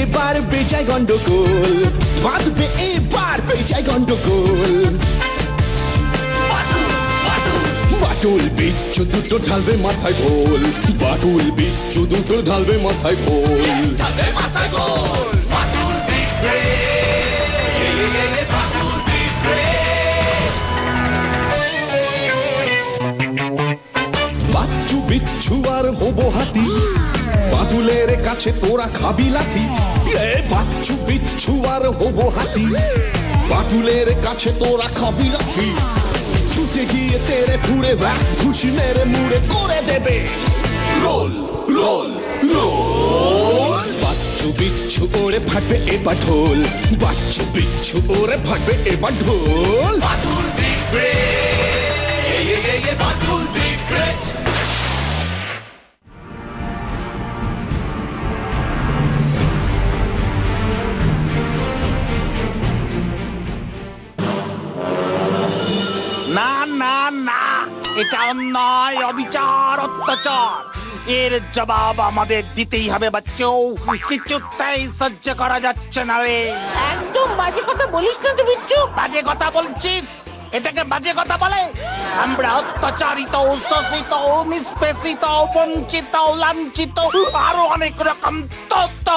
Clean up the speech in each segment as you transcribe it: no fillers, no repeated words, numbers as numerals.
এবার বেজায় গন্ডগোল, বাঁধবে এবার বেজায় গন্ডগোল। বাটুল বিচ্ছু দুটো ঢালবে মাথায় ঘোল, বাটুল বিচ্ছু দুটো ঢালবে মাথায় ঘোল। বাচ্চু বিচ্ছু আর হবো হাতি, বাদুলের কাছে তোরা খাবি লাথি। বাচ্চু বিচ্ছু আর হবো হাতি, বাদুলের কাছে তোরা খাবি লাথি। ছুটে গিয়ে তেরে ফুড়ে ঘুষি মেরে মুড়ে করে দেবে রোল রোল রোল। বাচ্চু বিচ্ছু ওরে ফাটবে এবার ঢোল, বাচ্চু বিচ্ছু ওরে ফাটবে এবার ঢোল। Badul the great, Badul the great. না না না, এটা অন্যায়, অবিচার, অত্যাচার। এর জবাব আমাদের দিতেই হবে বাচ্চু, কিছুতেই সহ্য করা যাচ্ছে না রে। একদম বাজে কথা বলিস না তো বিচ্ছু। বাজে কথা বলছিস? এটাকে বাজে কথা বলে? আমরা অত্যাচারিত, শোষিত, নিষ্পেষিত, বঞ্চিত, লাঞ্ছিত, আরো অনেক রকম তত্ত্ব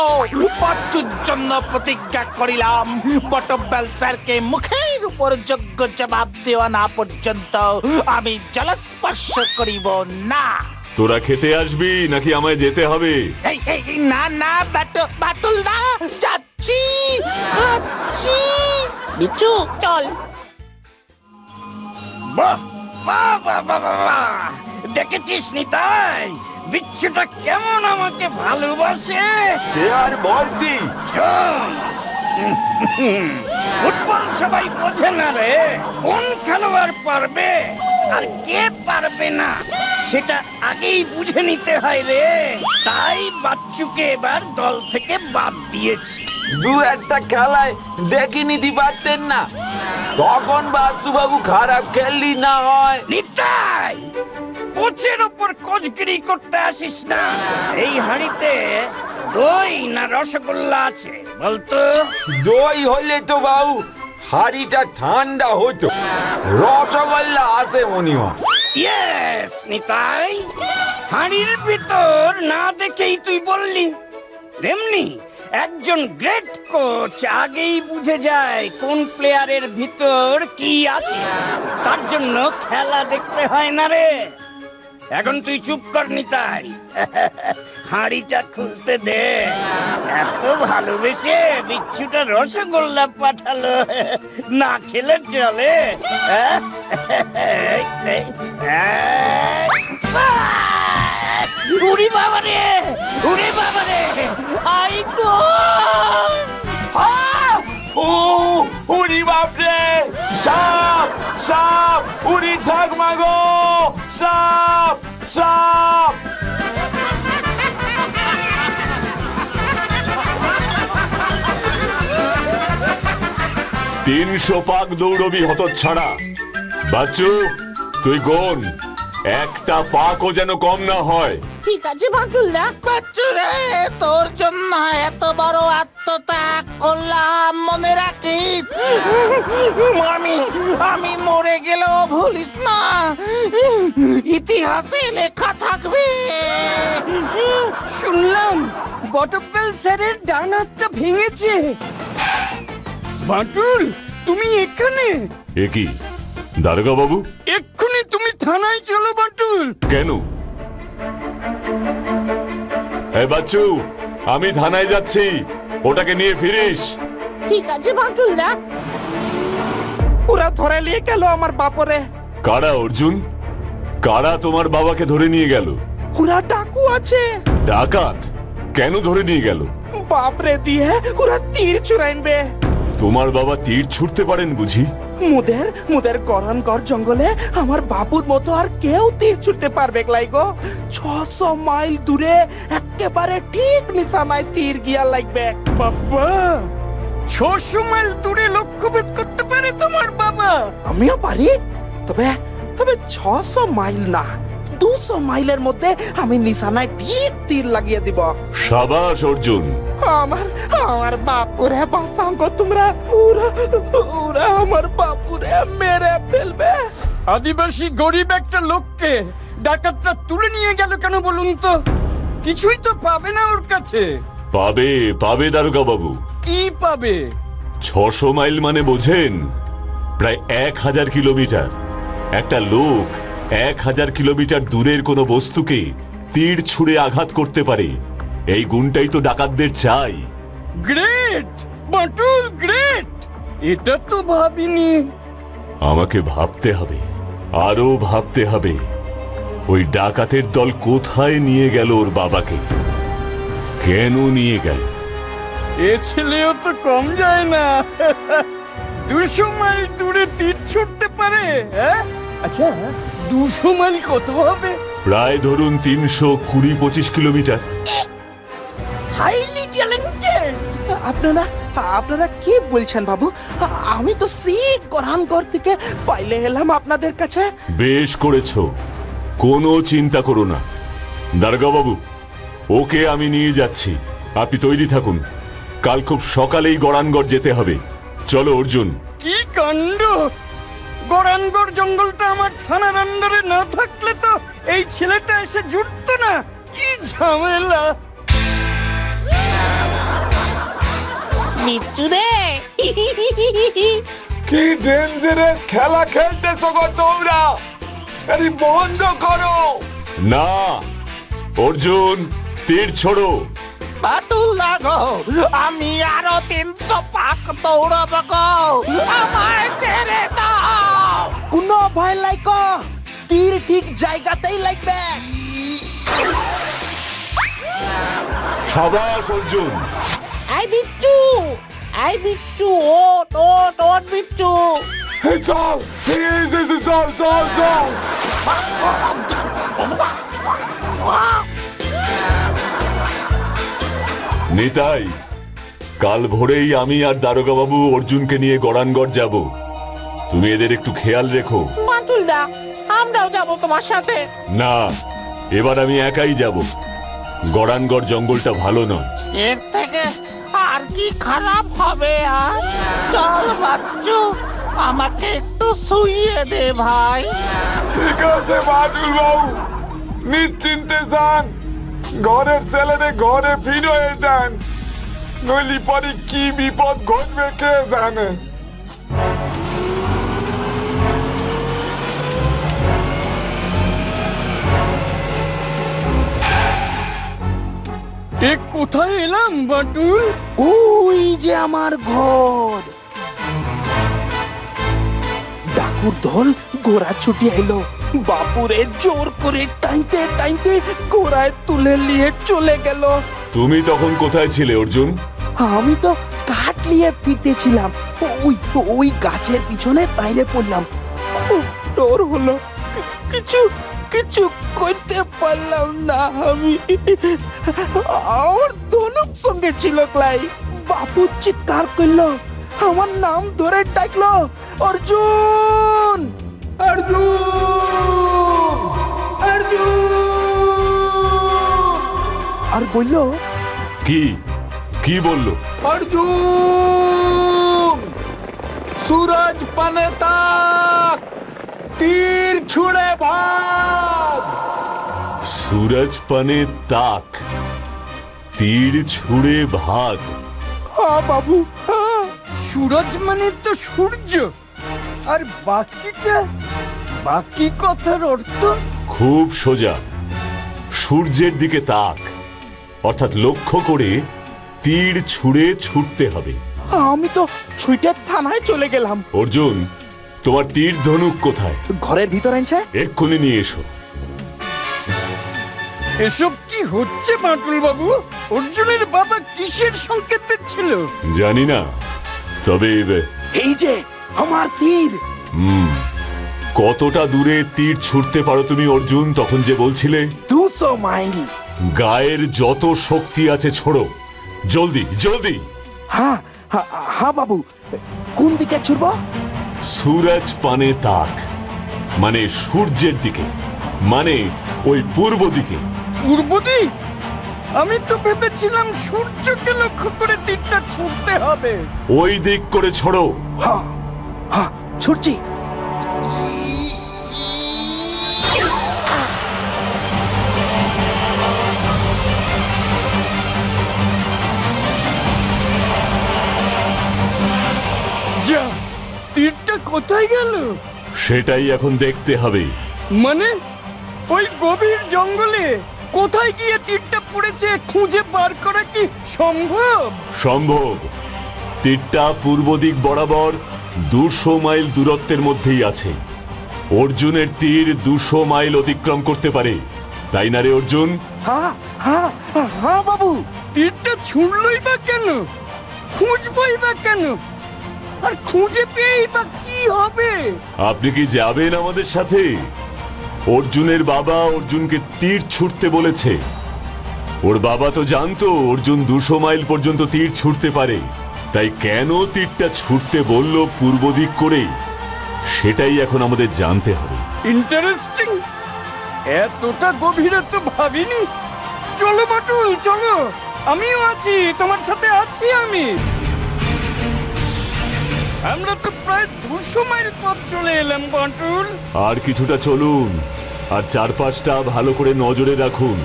বাচ্চুর জন্য প্রতিজ্ঞা করিলাম, বটব্যাল স্যারকে মুখের উপর যোগ্য জবাব দেওয়া না পর্যন্ত আমি জলস্পর্শ করিব না। তোরা খেতে আসবি নাকি আমায় যেতে হবে? না না বাটুল না, যাচ্ছি, খাচ্ছি। বিচ্ছু চল। বাহ বাহ বাহ বাহ বাহ, দেখেছিস নিতাই বিচ্ছুটা কেমন আমাকে ভালোবাসে? আর বলতি ফুটবল সবাই বোঝে না রে, কোন খেলোয়াড় পারবে আর কে পারবে না সেটা আগেই বুঝে নিতে হয় রে। তাই বাচ্চুকে এবার দল থেকে বাদ দিয়েছি। দু একটা খেলায় দেখে নিতে পারতেন না, তখন বাচ্চু বাবু খারাপ খেললি না হয়। নিতাই, কোচের ওপর কোচগিরি করতে আসিস না। এই হাঁড়িতে দই না রসগোল্লা আছে বলতো? দই হলে তো বাবু হাড়িটা ঠান্ডা হতো, রসগোল্লা আছে মনে হয়। ইয়েস নিতাই, হাঁড়ির ভিতর না দেখেই তুই বললি। তেমনি একজন গ্রেট কোচ আগেই বুঝে যায় কোন প্লেয়ারের ভিতর কি আছে, তার জন্য খেলা দেখতে হয় না রে। এখন তুই চুপ কর নিতাই, হাঁড়িটা খুলতে দে। এত ভালোবেসে বিচ্ছুটা রসগোল্লা পাঠালো, না খেলে চলে? উড়ি বাবারে, উড়ি বাবারে, আই গো! ও উড়ি বাপরে, সাপ সাপ, উড়ি থাক মাগো, সাপ সাপ। 300 পাক দৌড়বি হতচ্ছাড়া। বাচ্চু তুই গোন, একটা পাকও যেন কম না হয়। ঠিক আছে বাটুলদা। বাচ্চু রে, তোর জন্য এত বড় আত্মত্যাগ করলাম, মনে রাখিস। আমি মরে গেলেও ভুলিস না, ইতিহাসে লেখা থাকবে। শুনলাম বটব্যাল স্যারের ডান হাতটা ভেঙেছে। বাটুল, তুমি এখানে? এ কি দারোগা বাবু? এক্ষুনি তুমি থানায় চলো বাটুল। কেন? বাচ্চু, আমি থানায় যাচ্ছি, ওটাকে নিয়ে ফিরিস। ঠিক আছে বাটুলদা। ওরা ধরে নিয়ে গেল আমার বাপরে। কারা অর্জুন? কারা তোমার বাবাকে ধরে নিয়ে গেল? ওরা ডাকু আছে। ডাকাত? কেন ধরে নিয়ে গেল? বাপরে দিয়ে ওরা তীর চুরাইনবে। তোমার বাবা তীর ছুটতে পারেন বুঝি? মুদের গরনগর জঙ্গলে আমার বাবুর মতো আর কেউ তীর ছুটতে পারবে লাইগো? 600 মাইল দূরে একেবারে ঠিক নিশানায় তীর গিয়া লাগবে। বাবা, 600 মাইল দূরে লক্ষ্যভেদ করতে পারে তোমার বাবা? আমিও পারি, তবে 600 মাইল না, 200 মাইলের মধ্যে আমি নিশানায় ঠিক তীর লাগিয়ে দিব। সাবাস অর্জুন। আমার আমার বাপুরে বাঁচাঙ্গো তোমরা, ওরা ওরা আমার বাপুরে মেরে ফেলবে। আদিবাসী গরিব একটা লোককে ডাকাতরা তুলে নিয়ে গেল কেন বলুন তো? কিছুই তো পাবে না ওর কাছে। পাবে পাবে দারোগা বাবু। কি পাবে? 600 মাইল মানে বোঝেন? প্রায় 1000 কিলোমিটার। একটা লোক 1000 কিলোমিটার দূরের কোনো বস্তুকে তীর ছুঁড়ে আঘাত করতে পারে, এই গুণটাই তো ডাকাতদের চাই। Great Batul, great! এটা তো ভাবিনি। আমাকে ভাবতে হবে, আরো ভাবতে হবে। ওই ডাকাতের দল কোথায় নিয়ে গেল ওর বাবাকে, কেন নিয়ে গেল? এ ছেলেও তো কম যায় না। 200 মাইল দূরে তীর ছুটতে পারে। আচ্ছা 200 মাইল কত হবে? প্রায় ধরুন 320-25 কিলোমিটার। Highly talented. আপনারা আপনারা কি বলছেন বাবু? আমি তো গরানগড় থেকে পাইলে এলাম আপনাদের কাছে। বেশ করেছো, কোনো চিন্তা করো না দারোগা বাবু। ওকে আমি নিয়ে যাচ্ছি, আপনি তৈরি থাকুন। কাল খুব সকালেই গরানগড় যেতে হবে। চলো অর্জুন। কি কাণ্ড! গরানগড় জঙ্গলটা আমার থানার আন্ডারে না থাকলে তো এই ছেলেটা এসে জুটতো না। কি ঝামেলা! বিচ্ছু রে, কি ডেঞ্জারাস খেলা খেলতেছো গো তোমরা! আরে বন্ধ করো। না অর্জুন, তীর ছোড়ো। বাটুল না গো, আমি আরো 300 পাক দৌড়াব গো, আমায় ছেড়ে দাও। কোনো ভয় নাই গো, তীর ঠিক জায়গাতেই লাগবে। সাবাস অর্জুন। আই বিচ্ছু, আই বিচ্ছু, ওট ওট ওট বিচ্ছু। চল চল চল চল। নিতাই, কাল ভোরেই আমি আর দারোগা বাবু অর্জুনকে নিয়ে গরানগড় যাব। তুমি এদের একটু খেয়াল রেখো। বাটুল দা, আমরাও যাবো তোমার সাথে। না, এবার আমি একাই যাব। গরানগড় জঙ্গলটা ভালো নয়। এর থেকে আর কি খারাপ হবে? আর চল বাচ্চু, আমাকে একটু শুইয়ে দে ভাই। ঠিক আছে বাটুল বাবু, নিশ্চিন্তে যান। ঘরের ছেলেদের ঘরে ফিরে দেন, নইলে পরে কি বিপদ ঘটবে কে জানে। এ কোথায় এলাম বাটুল? ওই যে আমার ঘর। ডাকুর দল গোড়া ছুটি এলো, বাপুরে জোর করে টাইতে টাইতে গোড়ায় তুলে নিয়ে চলে গেল। তুমি তখন কোথায় ছিলে অর্জুন? আমি তো কাঠ নিয়ে ফিরতেছিলাম, ওই ওই গাছের পিছনে তাইলে পড়লাম। খুব ডর হলো, কিছু কিছু করতে পারলাম না আমি। আমার ধনুক সঙ্গে ছিল ক্লাই। বাপু চিৎকার করলো, আমার নাম ধরে ডাকলো, অর্জুন অর্জুন অর্জুন। আর বললো, কি কি বললো? অর্জুন, सूरज पाने तक तीर छुड़े भाग। सूरज पाने ताक, তীর ছুঁড়ে ভাগ। हाँ बाबू, हाँ। সুরজ মানে তো সূর্য, আর বাকিটা, বাকি কথার অর্থ? খুব সোজা, সূর্যের দিকে তাক, অর্থাৎ লক্ষ্য করে তীর ছুঁড়ে ছুটতে হবে। আমি তো ছুটে থানায় চলে গেলাম। অর্জুন, তোমার তীর ধনুক কোথায়? ঘরের ভিতর আনছে। এক্ষুনি নিয়ে এসো। এসব কি হচ্ছে বাটুল বাবু? অর্জুনের বাবা কিসের সংকেত দিচ্ছিল? জানি না, তবে এই যে আমার তীর। কতটা দূরে তীর ছুটতে পারো তুমি অর্জুন? তখন যে বলছিলে 200 মাইল। গায়ের যত শক্তি আছে ছোড়ো, জলদি জলদি। হ্যাঁ হ্যাঁ বাবু, কোন দিকে ছুড়বো? सूरज पाने ताक মানে সূর্যের দিকে, মানে ওই পূর্ব দিকে। পূর্ব দিক? আমি তো ভেবেছিলাম সূর্যকে লক্ষ্য করে তীরটা ছুঁড়তে হবে। ওই দিক করে ছড়ো। ছুটছি। যা, তীরটা কোথায় গেল? সেটাই এখন দেখতে হবে। মানে ওই গভীর জঙ্গলে কোথায় গিয়ে তীরটা পড়েছে খুঁজে বার করা কি সম্ভব? সম্ভব। তীরটা পূর্ব দিক বরাবর 200 মাইল দূরত্বের মধ্যেই আছে। অর্জুনের তীর 200 মাইল অতিক্রম করতে পারে, তাই না রে অর্জুন? হ্যাঁ হ্যাঁ হ্যাঁ বাবু। তীরটা ছুঁড়লই বা কেন? খুঁজবই বা কেন? আর খুঁজে পেয়েই বা কি হবে? আপনি কি যাবেন আমাদের সাথে? অর্জুনের বাবা অর্জুনকে তীর ছুঁড়তে বলেছে। ওর বাবা তো জানতো অর্জুন 200 মাইল পর্যন্ত তীর ছুঁড়তে পারে, তাই কেন তীরটা ছুঁড়তে বলল পূর্ব দিক করে, সেটাই এখন আমাদের জানতে হবে। ইন্টারেস্টিং। এতটা গভীরে তো ভাবিনি। চলো বাটুল, চলো, আমিও আছি, তোমার সাথে আছি আমি। আমরা তো প্রায় 200 মাইল পথ চলে এলাম বাটুল। আর কিছুটা চলুন, আর চারপাশটা ভালো করে নজরে রাখুন,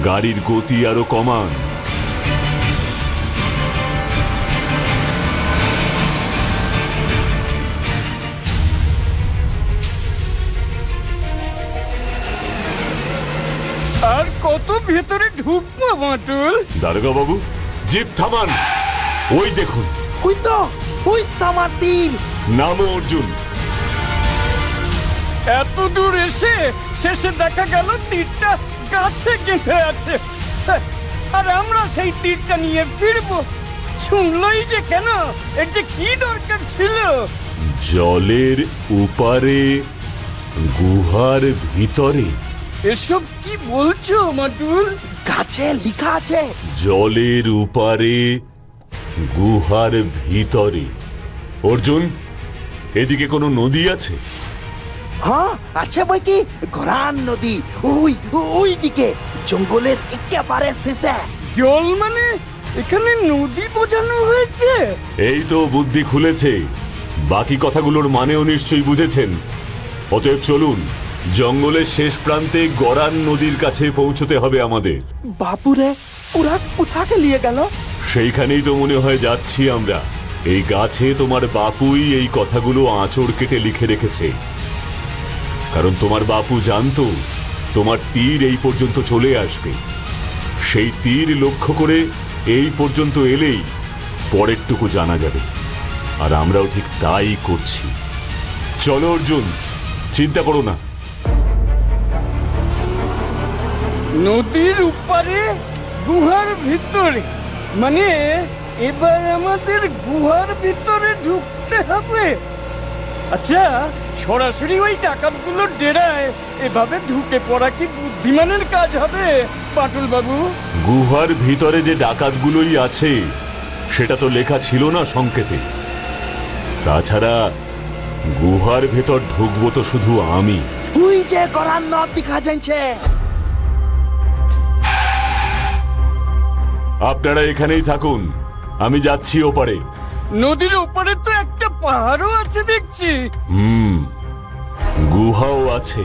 গাড়ির গতি আরো কমান। আর কত ভেতরে ঢুকবো বাটুল? দারোগা বাবু, জিপ থামান। ওই দেখুন, ওই তো, ওই তামার তীর। নামো অর্জুন। এত দূর এসে শেষে দেখা গেল তীরটা গাছে গেঁথে আছে। আর আমরা সেই তীরটা নিয়ে ফিরবো। শুনলই যে কেন, এর যে কি দরকার ছিল? জলের উপারে, গুহার ভিতরে। এসব কি বলছো মাটুল? গাছে লেখা আছে। জলের উপারে, গুহার ভিতরে। অর্জুন, এদিকে কোনো নদী আছে? হ্যাঁ আছে বই কি, ঘোরান নদী। ওই ওই দিকে জঙ্গলের একেবারে শেষে। জল মানে এখানে নদী বোঝানো হয়েছে? এই তো বুদ্ধি খুলেছে। বাকি কথাগুলোর মানেও নিশ্চয়ই বুঝেছেন। অতএব চলুন, জঙ্গলের শেষ প্রান্তে গড়ান নদীর কাছে পৌঁছতে হবে আমাদের। বাপুরে, ওরা কোথাকে নিয়ে গেল? সেইখানেই তো মনে হয় যাচ্ছি আমরা। এই গাছে তোমার বাপুই এই কথাগুলো আঁচড় কেটে লিখে রেখেছে। কারণ তোমার বাপু জানতো তোমার তীর এই পর্যন্ত চলে আসবে। সেই তীর লক্ষ্য করে এই পর্যন্ত এলেই পরেরটুকু জানা যাবে। আর আমরাও ঠিক তাই করছি। চলো অর্জুন, চিন্তা করো না। নদীর উপারে, গুহার ভিতরে, মানে এবার আমাদের গুহার ভিতরে ঢুকতে হবে। আচ্ছা, সরাসরি ওই ডাকাতগুলোর ডেরায় এভাবে ঢুকে পড়া কি বুদ্ধিমানের কাজ হবে বাটুল বাবু? গুহার ভিতরে যে ডাকাতগুলোই আছে সেটা তো লেখা ছিল না সংকেতে। তাছাড়া গুহার ভেতর ঢুকবো তো শুধু আমি। ওই যে ঘোরান নদ দেখা যাচ্ছে। আপনারা এখানেই থাকুন, আমি যাচ্ছি ওপারে। নদীর ওপারে তো একটা পাহাড়ও আছে দেখছি। গুহাও আছে।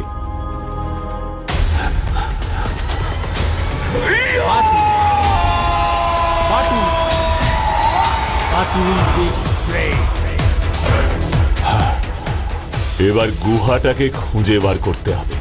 এবার গুহাটাকে খুঁজে বার করতে হবে।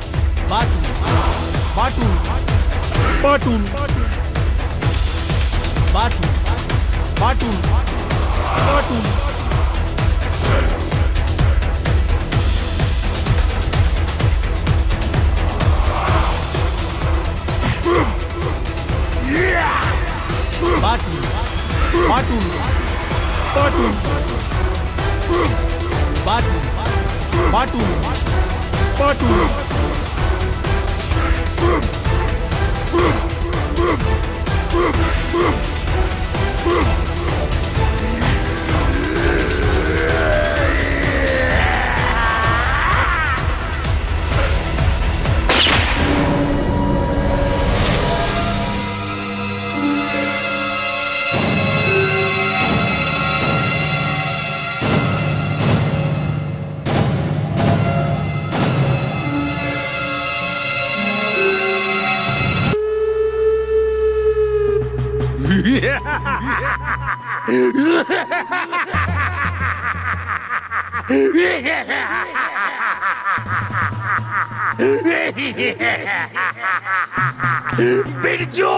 বিরজু,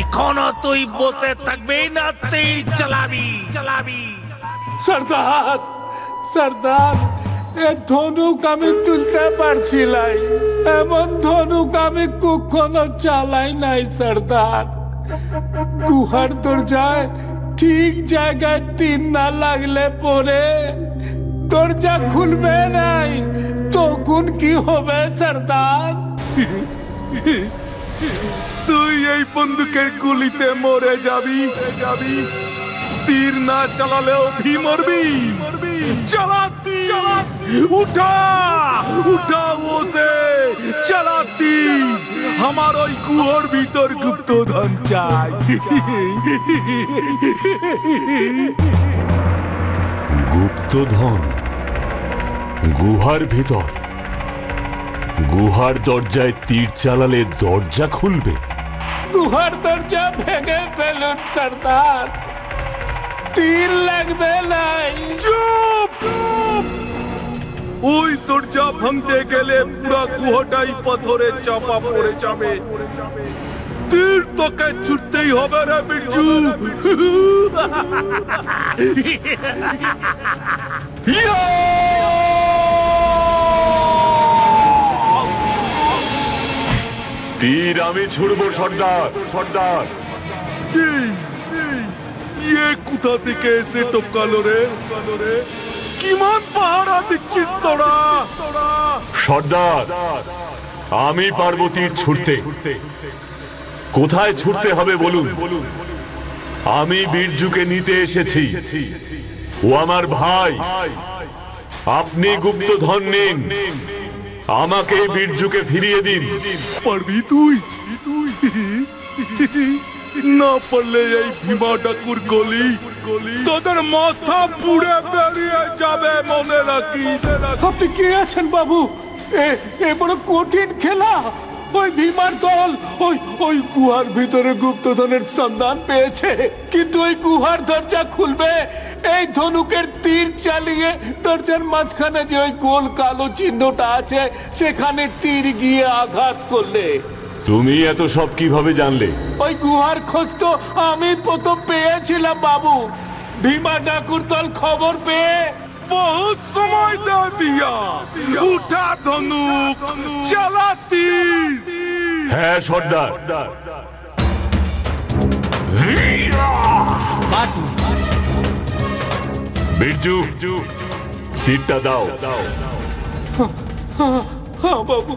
এখনো তুই বসে থাকবি না তীর চালাবি। সর্দার, সর্দার, এ ধনুক আমি তুলতে পারছি নাই। এমন ধনুক আমি কখনো চালাই নাই সর্দার। গুহার দরজায় ঠিক জায়গায় তীর না লাগলে পরে দরজা খুলবে নাই। তখন কি হবে সর্দার? তুই এই বন্দুকের গুলিতে মরে যাবি। তীর না চালালেও ভি মরবি। চালাতি, উঠা ওসে চালাতি। আমার ওই গুহার ভিতর গুপ্তধন চাই। গুপ্তধন গুহার ভিতর? গুহার দরজায় তীর চালালে দরজা খুলবে? গুহার দরজা ভেঙে ফেলুন সর্দার, তীর লাগবে নাই। চুপ! ওই দরজা ভাঙতে গেলে পুরা গুহাটাই পাথরে চাপা পড়ে যাবে। তীর তোকে ছুটতেই হবে রে বিরজু। তীর আমি ছুড়বো সর্দার। ইয়ে কোথা থেকে এসে টপকালো রে? কিমান পাহারা দিচ্ছিস তোরা? সর্দার, আমি পারবো তীর ছুড়তে। কোথায় ছুড়তে হবে বলুন? আমি বিরজুকে নিতে এসেছি। ও আমার ভাই। আপনি গুপ্তধন নিন, আমাকে বিরজুকে ফিরিয়ে দিন। পারবি তুই? না পারলে এই ভীমা ঠাকুর গলি তোদের মাথা পুড়ে বেরিয়ে যাবে, মনে রাখি। আপনি কে আছেন বাবু? এ বড় কঠিন খেলা। ওই ভীমার দল ওই গুহার ভিতরে গুপ্তধনের সন্ধান পেয়েছে, কিন্তু ওই গুহার দরজা খুলবে এই ধনুকের তীর চালিয়ে দরজার মাঝখানে যে ওই গোল কালো চিহ্নটা আছে সেখানে তীর গিয়ে আঘাত করলে। তুমি এত সব কিভাবে জানলে? ওই গুহার খোঁজ তো আমি প্রথম পেয়েছিলাম বাবু। ভীমা ঠাকুর দল খবর পেয়ে বহুত সময় দিয়া উঠা ধনুক চালাতি। হ্যাঁ সর্দার। বিরজু, তীরটা দাও। হ্যাঁ বাবু।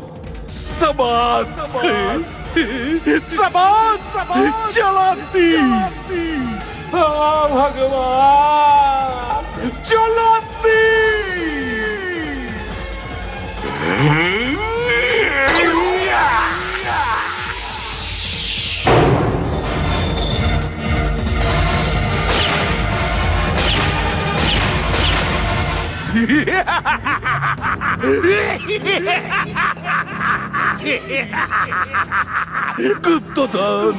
সবাস চালাতি। ভগবান চালাতি। গুপ্তধন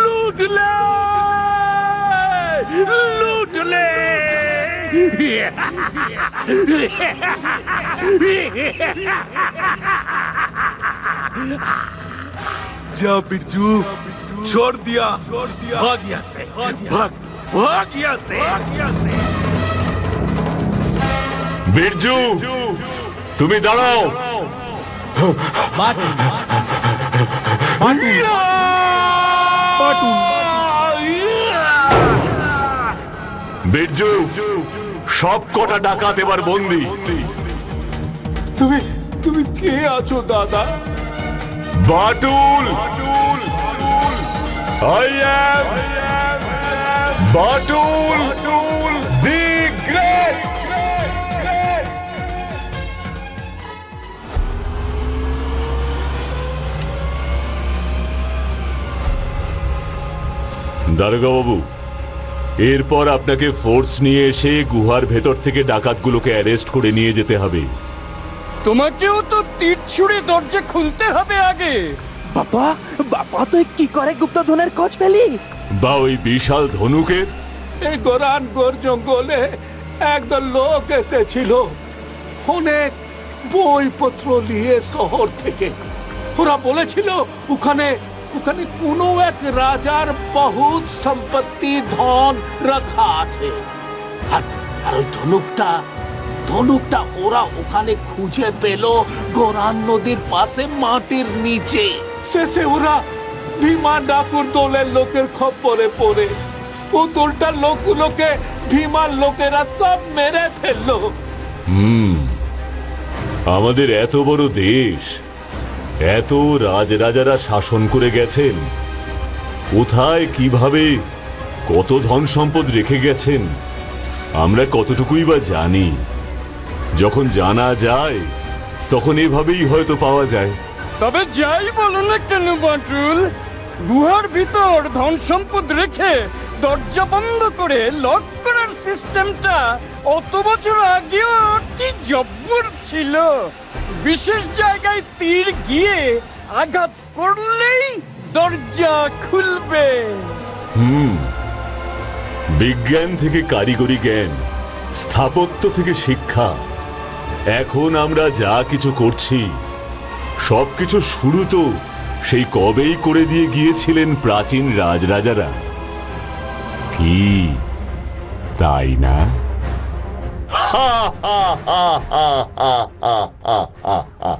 লুটলে। जा बिरजू, छोड़ दिया, भाग यहाँ से, भाग यहाँ से। বিরজু, তুমি দাঁড়াও। বিরজু, সব কটা ডাকাত এবার বন্দি। তুমি কে আছো দাদা? Batul. I am Batul the Great। দারোগা বাবু, এরপর আপনাকে ফোর্স নিয়ে এসে গুহার ভেতর থেকে ডাকাতগুলোকে অ্যারেস্ট করে নিয়ে যেতে হবে। তোমাকেও তো তীর ছুঁড়ে দরজা খুলতে হবে আগে। বাবা বাবা তুই কি করে গুপ্তধনের খোঁজ পেলি? বা ওই বিশাল ধনুকের? এই গোরানগড় জঙ্গলে একদল লোক এসেছিল অনেক বইপত্র নিয়ে শহর থেকে। ওরা বলেছিল ওখানে ওখানে কোনো এক রাজার বহুত সম্পত্তি ধন রাখা আছে। আর ওই ধনুকটা ওরা ওখানে খুঁজে পেল গোরান নদীর পাশে মাটির নিচে। শেষে ওরা ভীমা ডাকুর দলের লোকের খপ্পরে পড়ে ও দলটার লোকগুলোকে ভীমার লোকেরা সব মেরে ফেললো। আমাদের এত বড় দেশ, এত রাজরাজারা শাসন করে গেছেন, কোথায় কিভাবে কত ধন সম্পদ রেখে গেছেন আমরা কতটুকুই বা জানি। যখন জানা যায় তখন এভাবেই হয়তো পাওয়া যায়। তবে যাই বলো না কেন বাটুল, গুহার ভিতর ধন সম্পদ রেখে দরজা বন্ধ করে লক করার সিস্টেমটা অত বছর আগেও কি জব্বর ছিল। বিশেষ জায়গায় তীর গিয়ে আঘাত করলেই দরজা খুলবে। বিজ্ঞান থেকে কারিগরি জ্ঞান, স্থাপত্য থেকে শিক্ষা, এখন আমরা যা কিছু করছি সবকিছু শুরু তো সেই কবেই করে দিয়ে গিয়েছিলেন প্রাচীন রাজরাজারা, কি তাই না? হা হা হা হা হা হা হা।